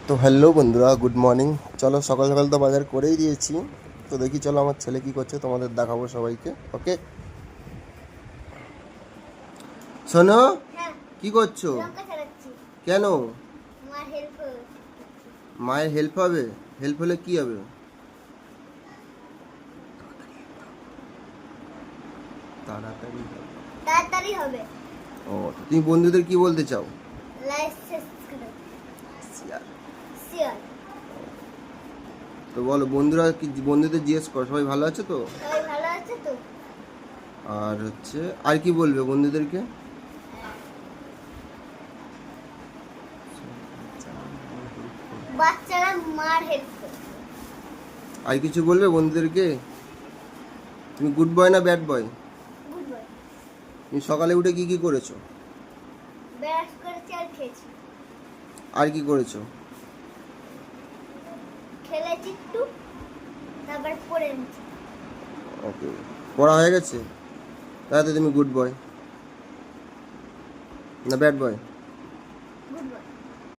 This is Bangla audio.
তো হ্যালো বন্ধুরা, গুড মর্নিং। চলো, সকাল সকাল তো বাজার করেই দিয়েছি। তো দেখি, চলো আমার ছেলে কি করছে তোমাদের দেখাবো সবাইকে। ওকে, শোনো। হ্যাঁ, কি করছো? লঙ্কা ছাড়াচ্ছি। কেন? মার হেল্প মায়ের হেল্প হবে? হেল্প হলে কি হবে? তাড়াতাড়ি হবে। তাড়াতাড়ি হবে। ও, তো তুমি বন্ধুদের কি বলতে চাও? লাইক সাবস্ক্রাইব শিয়ার। শেয়ার। তো বলো, বন্ধুরা কি, বন্ধুদের জিজ্ঞেস করো সবাই ভালো আছে তো। সবাই ভালো আছে তো? আর হচ্ছে, আর কি বলবে বন্ধুদেরকে? বাচ্চারা মার হেল্প করে। আর কিছু বলবে বন্ধুদেরকে? তুমি গুড বয় না ব্যাড বয়? Good boy. তুমি সকালে উঠে কি কি করেছো? ব্রাশ করেছি আর খেয়েছি। আর কি করেছো? খেলেছি একটু, তারপর পড়ে নিচ্ছি। ওকে, পড়া হয়ে গেছে? তাহলে তো তুমি গুড বয় না ব্যাড বয়? Good boy.